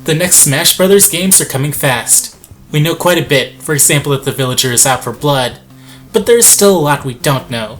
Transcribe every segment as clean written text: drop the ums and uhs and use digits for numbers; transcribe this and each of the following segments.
The next Smash Bros. Games are coming fast. We know quite a bit, for example that the villager is out for blood, but there is still a lot we don't know.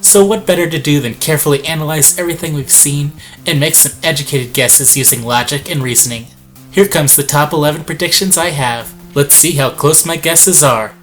So what better to do than carefully analyze everything we've seen and make some educated guesses using logic and reasoning. Here comes the top 11 predictions I have. Let's see how close my guesses are.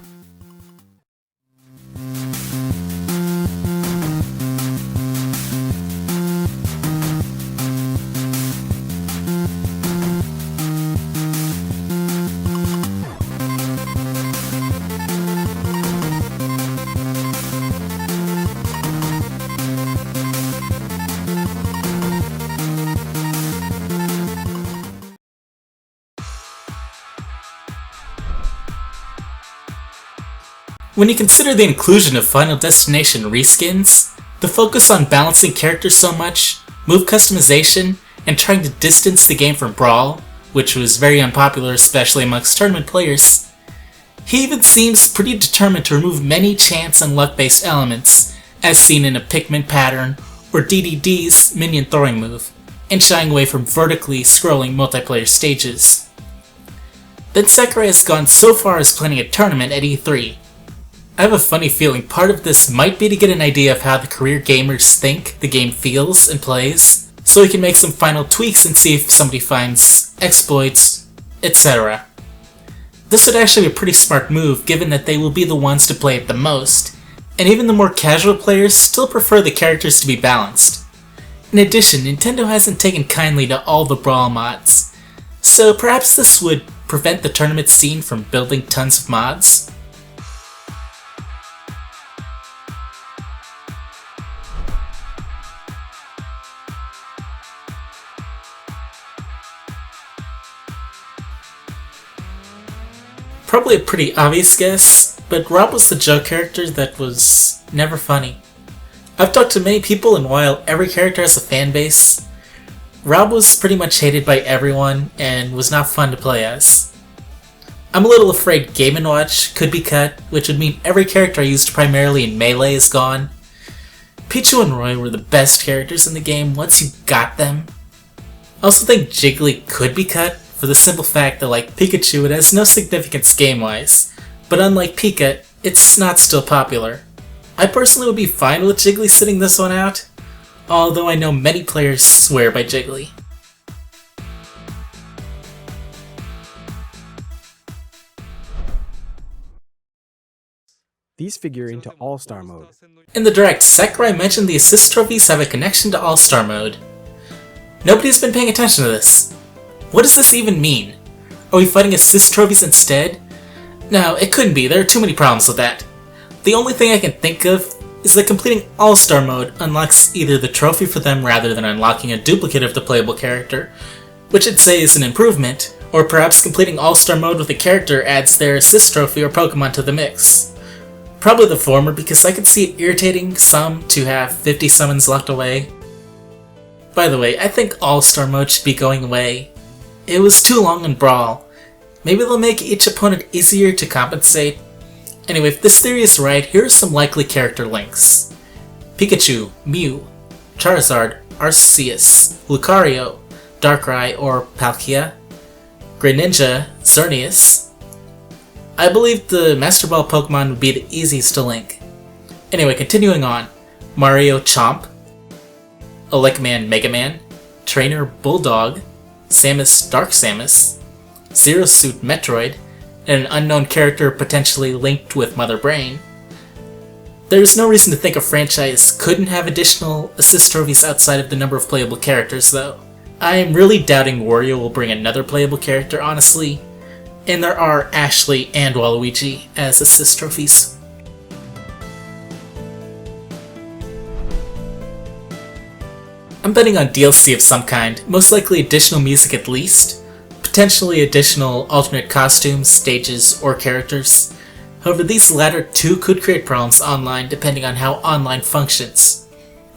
When you consider the inclusion of Final Destination reskins, the focus on balancing characters so much, move customization, and trying to distance the game from Brawl, which was very unpopular especially amongst tournament players, he even seems pretty determined to remove many chance and luck-based elements, as seen in a Pikmin pattern or DDD's minion throwing move, and shying away from vertically scrolling multiplayer stages. Then Sakurai has gone so far as planning a tournament at E3. I have a funny feeling part of this might be to get an idea of how the career gamers think the game feels and plays, so he can make some final tweaks and see if somebody finds exploits, etc. This would actually be a pretty smart move given that they will be the ones to play it the most, and even the more casual players still prefer the characters to be balanced. In addition, Nintendo hasn't taken kindly to all the Brawl mods, so perhaps this would prevent the tournament scene from building tons of mods. Probably a pretty obvious guess, but Rob was the joke character that was never funny. I've talked to many people, and while every character has a fan base, Rob was pretty much hated by everyone and was not fun to play as. I'm a little afraid Game & Watch could be cut, which would mean every character I used primarily in Melee is gone. Pichu and Roy were the best characters in the game once you got them. I also think Jiggly could be cut, for the simple fact that, like Pikachu, it has no significance game-wise, but unlike Pika, it's not still popular. I personally would be fine with Jiggly sitting this one out, although I know many players swear by Jiggly. These figure into All-Star mode. In the Direct, Sakurai mentioned the assist trophies have a connection to All-Star mode. Nobody's been paying attention to this. What does this even mean? Are we fighting assist trophies instead? No, it couldn't be, there are too many problems with that. The only thing I can think of is that completing All-Star mode unlocks either the trophy for them rather than unlocking a duplicate of the playable character, which I'd say is an improvement, or perhaps completing All-Star mode with a character adds their assist trophy or Pokemon to the mix. Probably the former, because I could see it irritating some to have 50 summons locked away. By the way, I think All-Star mode should be going away. It was too long in Brawl. Maybe they'll make each opponent easier to compensate. Anyway, if this theory is right, here are some likely character links. Pikachu, Mew, Charizard, Arceus, Lucario, Darkrai or Palkia, Greninja, Xerneas. I believe the Master Ball Pokemon would be the easiest to link. Anyway, continuing on. Mario, Chomp, Elecman, Mega Man, Trainer, Bulldog, Samus, Dark Samus, Zero Suit, Metroid, and an unknown character potentially linked with Mother Brain. There is no reason to think a franchise couldn't have additional assist trophies outside of the number of playable characters, though. I am really doubting Wario will bring another playable character, honestly, and there are Ashley and Waluigi as assist trophies. I'm betting on DLC of some kind, most likely additional music at least, potentially additional alternate costumes, stages, or characters. However, these latter two could create problems online depending on how online functions.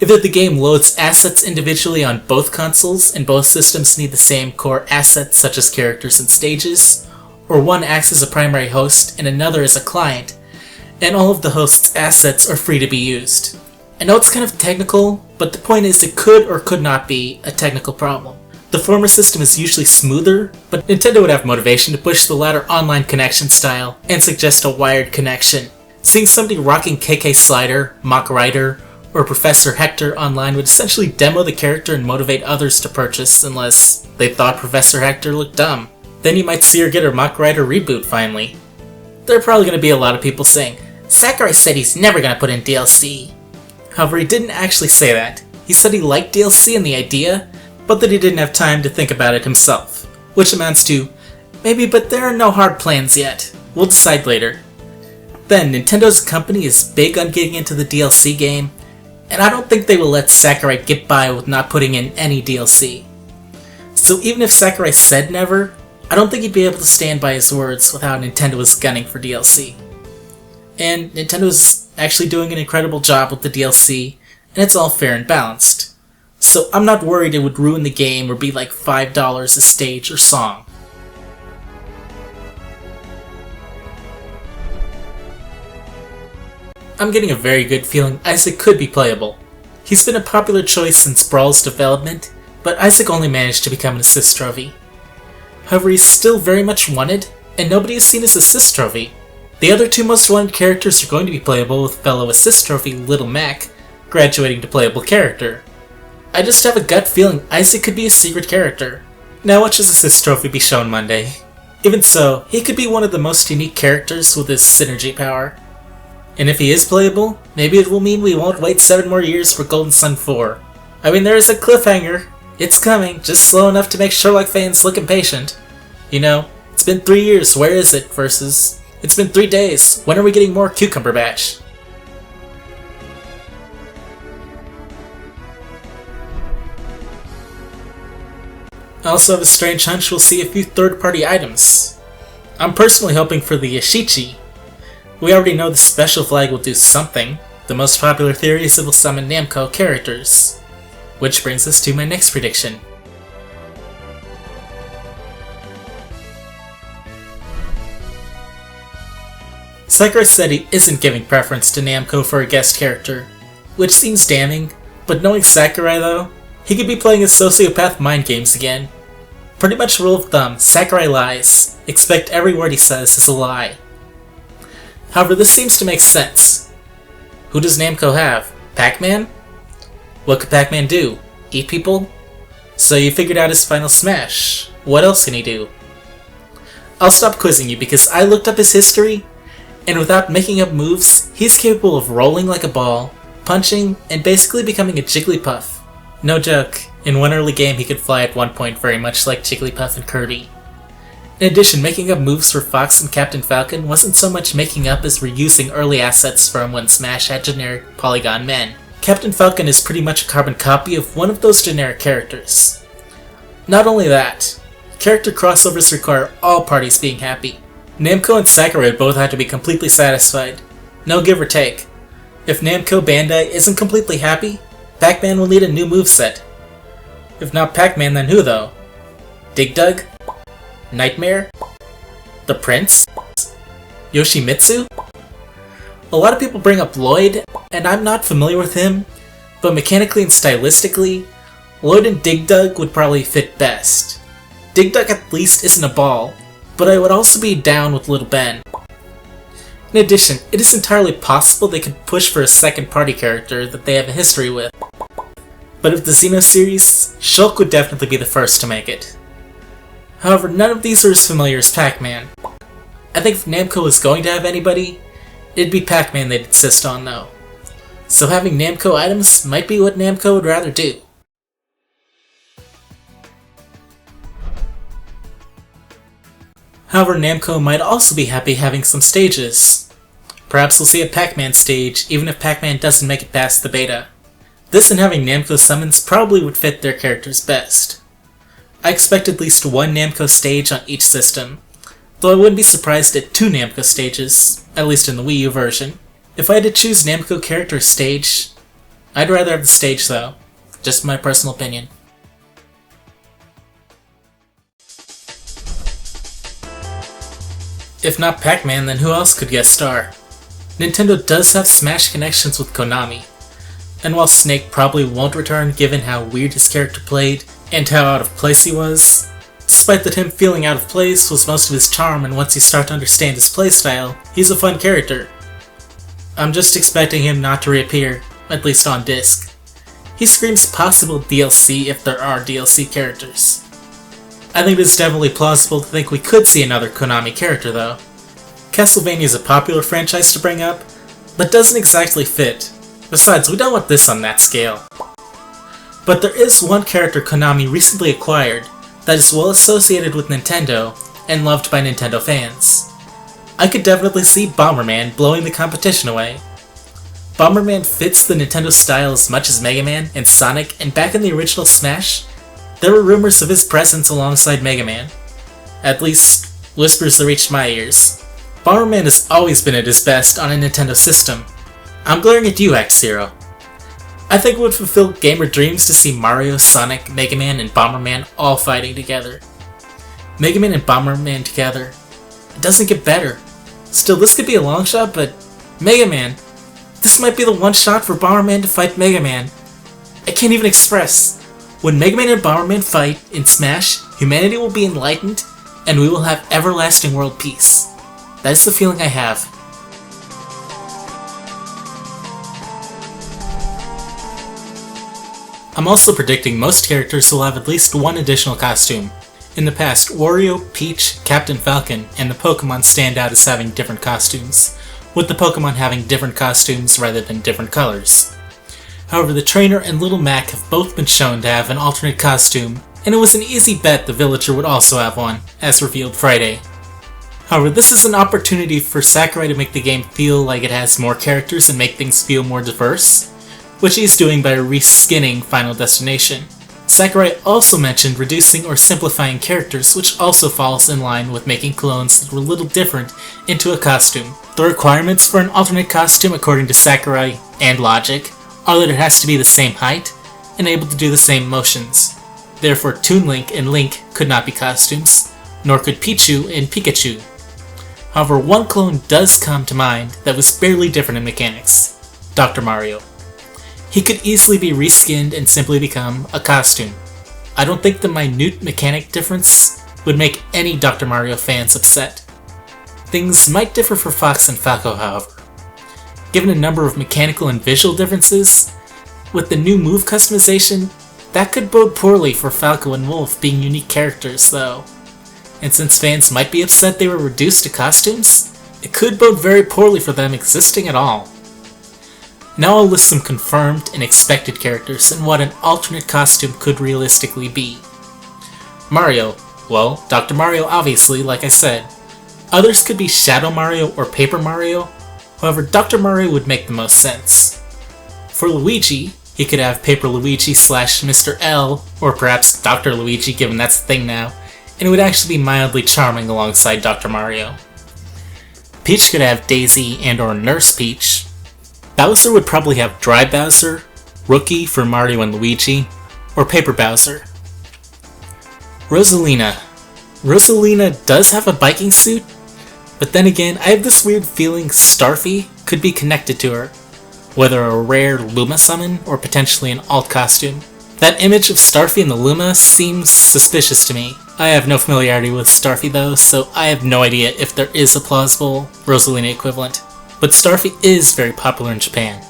Either the game loads assets individually on both consoles and both systems need the same core assets such as characters and stages, or one acts as a primary host and another as a client, and all of the host's assets are free to be used. I know it's kind of technical, but but the point is it could or could not be a technical problem. The former system is usually smoother, but Nintendo would have motivation to push the latter online connection style and suggest a wired connection. Seeing somebody rocking KK Slider, Mach Rider, or Professor Hector online would essentially demo the character and motivate others to purchase, unless they thought Professor Hector looked dumb. Then you might see her get her Mach Rider reboot finally. There are probably going to be a lot of people saying, Sakurai said he's never going to put in DLC. However, he didn't actually say that. He said he liked DLC and the idea, but that he didn't have time to think about it himself. Which amounts to, maybe, but there are no hard plans yet. We'll decide later. Then, Nintendo's company is big on getting into the DLC game, and I don't think they will let Sakurai get by with not putting in any DLC. So even if Sakurai said never, I don't think he'd be able to stand by his words with how Nintendo was gunning for DLC. And Nintendo's actually doing an incredible job with the DLC, and it's all fair and balanced. So I'm not worried it would ruin the game or be like $5 a stage or song. I'm getting a very good feeling Isaac could be playable. He's been a popular choice since Brawl's development, but Isaac only managed to become an assist trophy. However, he's still very much wanted, and nobody has seen his assist trophy. The other two most wanted characters are going to be playable, with fellow assist trophy Little Mac graduating to playable character. I just have a gut feeling Isaac could be a secret character. Now watch his assist trophy be shown Monday. Even so, he could be one of the most unique characters with his synergy power. And if he is playable, maybe it will mean we won't wait 7 more years for Golden Sun 4. I mean, there is a cliffhanger. It's coming, just slow enough to make Sherlock fans look impatient. You know, it's been 3 years, where is it, versus, it's been 3 days, when are we getting more Cucumber Batch? I also have a strange hunch we'll see a few third-party items. I'm personally hoping for the Yashichi. We already know the special flag will do something. The most popular theory is it will summon Namco characters. Which brings us to my next prediction. Sakurai said he isn't giving preference to Namco for a guest character, which seems damning, but knowing Sakurai though, he could be playing his sociopath mind games again. Pretty much rule of thumb, Sakurai lies. Expect every word he says is a lie. However, this seems to make sense. Who does Namco have? Pac-Man? What could Pac-Man do? Eat people? So you figured out his final smash. What else can he do? I'll stop quizzing you because I looked up his history, and without making up moves, he's capable of rolling like a ball, punching, and basically becoming a Jigglypuff. No joke, in one early game he could fly at one point very much like Jigglypuff and Kirby. In addition, making up moves for Fox and Captain Falcon wasn't so much making up as reusing early assets from when Smash had generic polygon men. Captain Falcon is pretty much a carbon copy of one of those generic characters. Not only that, character crossovers require all parties being happy. Namco and Sakurai both had to be completely satisfied. No give or take. If Namco Bandai isn't completely happy, Pac-Man will need a new moveset. If not Pac-Man, then who though? Dig Dug? Nightmare? The Prince? Yoshimitsu? A lot of people bring up Lloyd, and I'm not familiar with him, but mechanically and stylistically, Lloyd and Dig Dug would probably fit best. Dig Dug at least isn't a ball, but I would also be down with Little Ben. In addition, it is entirely possible they could push for a second party character that they have a history with. But of the Xeno series, Shulk would definitely be the first to make it. However, none of these are as familiar as Pac-Man. I think if Namco was going to have anybody, it'd be Pac-Man they'd insist on though. So having Namco items might be what Namco would rather do. However, Namco might also be happy having some stages. Perhaps we'll see a Pac-Man stage even if Pac-Man doesn't make it past the beta. This and having Namco summons probably would fit their characters best. I expect at least one Namco stage on each system, though I wouldn't be surprised at 2 Namco stages, at least in the Wii U version. If I had to choose Namco character stage, I'd rather have the stage though, just my personal opinion. If not Pac-Man, then who else could guest star? Nintendo does have Smash connections with Konami, And while Snake probably won't return given how weird his character played and how out of place he was, despite that him feeling out of place was most of his charm, and once you start to understand his playstyle, he's a fun character. I'm just expecting him not to reappear, at least on disc. He screams possible DLC if there are DLC characters. I think it's definitely plausible to think we could see another Konami character though. Castlevania is a popular franchise to bring up, but doesn't exactly fit. Besides, we don't want this on that scale. But there is one character Konami recently acquired that is well associated with Nintendo and loved by Nintendo fans. I could definitely see Bomberman blowing the competition away. Bomberman fits the Nintendo style as much as Mega Man and Sonic, and back in the original Smash, there were rumors of his presence alongside Mega Man. At least, whispers that reached my ears. Bomberman has always been at his best on a Nintendo system. I'm glaring at you, X-Zero. I think it would fulfill gamer dreams to see Mario, Sonic, Mega Man, and Bomberman all fighting together. Mega Man and Bomberman together. It doesn't get better. Still, this could be a long shot, but Mega Man. This might be the one shot for Bomberman to fight Mega Man. I can't even express. When Mega Man and Bomberman fight in Smash, humanity will be enlightened, and we will have everlasting world peace. That is the feeling I have. I'm also predicting most characters will have at least one additional costume. In the past, Wario, Peach, Captain Falcon, and the Pokemon stand out as having different costumes, with the Pokemon having different costumes rather than different colors. However, the Trainer and Little Mac have both been shown to have an alternate costume, and it was an easy bet the Villager would also have one, as revealed Friday. However, this is an opportunity for Sakurai to make the game feel like it has more characters and make things feel more diverse, which he's doing by reskinning Final Destination. Sakurai also mentioned reducing or simplifying characters, which also falls in line with making clones that were a little different into a costume. The requirements for an alternate costume, according to Sakurai and logic, are that it has to be the same height and able to do the same motions. Therefore, Toon Link and Link could not be costumes, nor could Pichu and Pikachu. However, one clone does come to mind that was barely different in mechanics: Dr. Mario. He could easily be reskinned and simply become a costume. I don't think the minute mechanic difference would make any Dr. Mario fans upset. Things might differ for Fox and Falco, however. Given a number of mechanical and visual differences, with the new move customization, that could bode poorly for Falco and Wolf being unique characters, though. And since fans might be upset they were reduced to costumes, it could bode very poorly for them existing at all. Now I'll list some confirmed and expected characters and what an alternate costume could realistically be. Mario. Well, Dr. Mario obviously, like I said. Others could be Shadow Mario or Paper Mario, however Dr. Mario would make the most sense. For Luigi, he could have Paper Luigi / Mr. L, or perhaps Dr. Luigi given that's the thing now, and it would actually be mildly charming alongside Dr. Mario. Peach could have Daisy and or Nurse Peach. Bowser would probably have Dry Bowser, Rookie for Mario and Luigi, or Paper Bowser. Rosalina. Rosalina does have a biking suit, but then again, I have this weird feeling Starfy could be connected to her, whether a rare Luma summon or potentially an alt costume. That image of Starfy and the Luma seems suspicious to me. I have no familiarity with Starfy though, so I have no idea if there is a plausible Rosalina equivalent. But Starfy is very popular in Japan.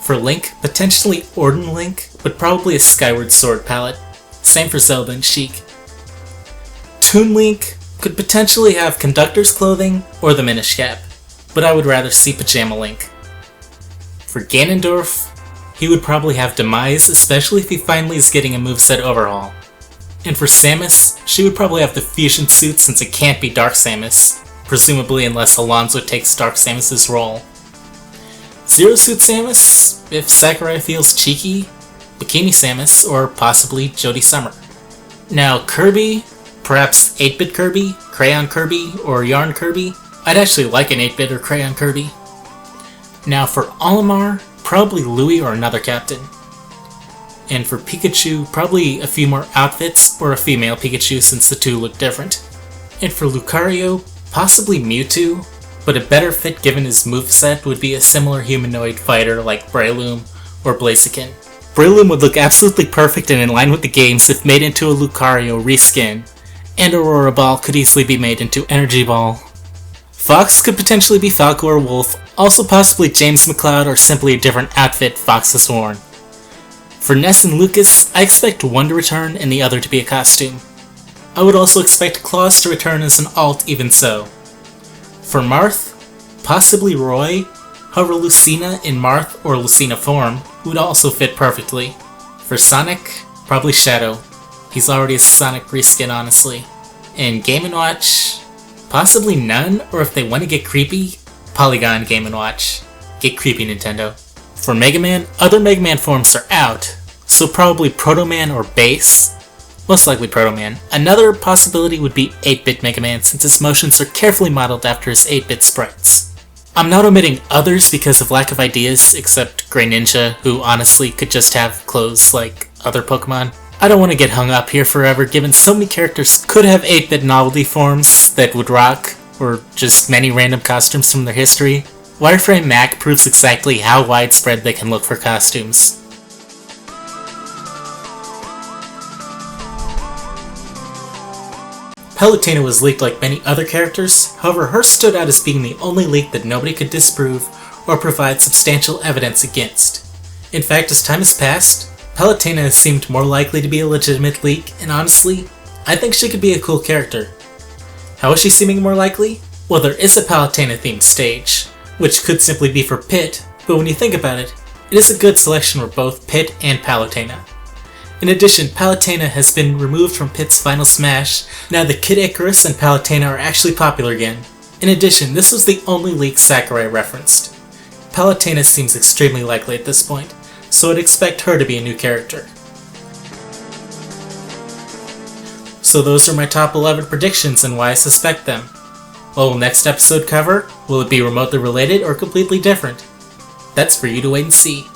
For Link, potentially Orden Link, but probably a Skyward Sword palette. Same for Zelda and Sheik. Toon Link could potentially have Conductor's clothing or the Minish Cap, but I would rather see Pajama Link. For Ganondorf, he would probably have Demise, especially if he finally is getting a moveset overhaul. And for Samus, she would probably have the fusion suit since it can't be Dark Samus, presumably unless Alonso takes Dark Samus's role. Zero Suit Samus, if Sakurai feels cheeky, Bikini Samus, or possibly Jodie Summer. Now Kirby, perhaps 8-bit Kirby, Crayon Kirby, or Yarn Kirby. I'd actually like an 8-bit or Crayon Kirby. Now for Olimar, probably Louie or another captain. And for Pikachu, probably a few more outfits or a female Pikachu since the two look different. And for Lucario, possibly Mewtwo, but a better fit given his moveset would be a similar humanoid fighter like Breloom or Blaziken. Breloom would look absolutely perfect and in line with the games if made into a Lucario reskin, and Aurora Ball could easily be made into Energy Ball. Fox could potentially be Falco or Wolf, also possibly James McCloud or simply a different outfit Fox has worn. For Ness and Lucas, I expect one to return and the other to be a costume. I would also expect Claus to return as an alt even so. For Marth, possibly Roy, however Lucina in Marth or Lucina form would also fit perfectly. For Sonic, probably Shadow. He's already a Sonic reskin honestly. And Game & Watch, possibly none, or if they want to get creepy, Polygon Game & Watch. Get creepy, Nintendo. For Mega Man, other Mega Man forms are out, so probably Proto Man or Bass. Most likely Proto Man. Another possibility would be 8-bit Mega Man since his motions are carefully modeled after his 8-bit sprites. I'm not omitting others because of lack of ideas, except Grey Ninja, who honestly could just have clothes like other Pokemon. I don't want to get hung up here forever given so many characters could have 8-bit novelty forms that would rock, or just many random costumes from their history. Wireframe Mac proves exactly how widespread they can look for costumes. Palutena was leaked like many other characters, however hers stood out as being the only leak that nobody could disprove or provide substantial evidence against. In fact, as time has passed, Palutena has seemed more likely to be a legitimate leak, and honestly, I think she could be a cool character. How is she seeming more likely? Well, there is a Palutena themed stage, which could simply be for Pit, but when you think about it, it is a good selection for both Pit and Palutena. In addition, Palutena has been removed from Pit's final smash, now the Kid Icarus and Palutena are actually popular again. In addition, this was the only leak Sakurai referenced. Palutena seems extremely likely at this point, so I'd expect her to be a new character. So those are my top 11 predictions and why I suspect them. What will next episode cover? Will it be remotely related or completely different? That's for you to wait and see.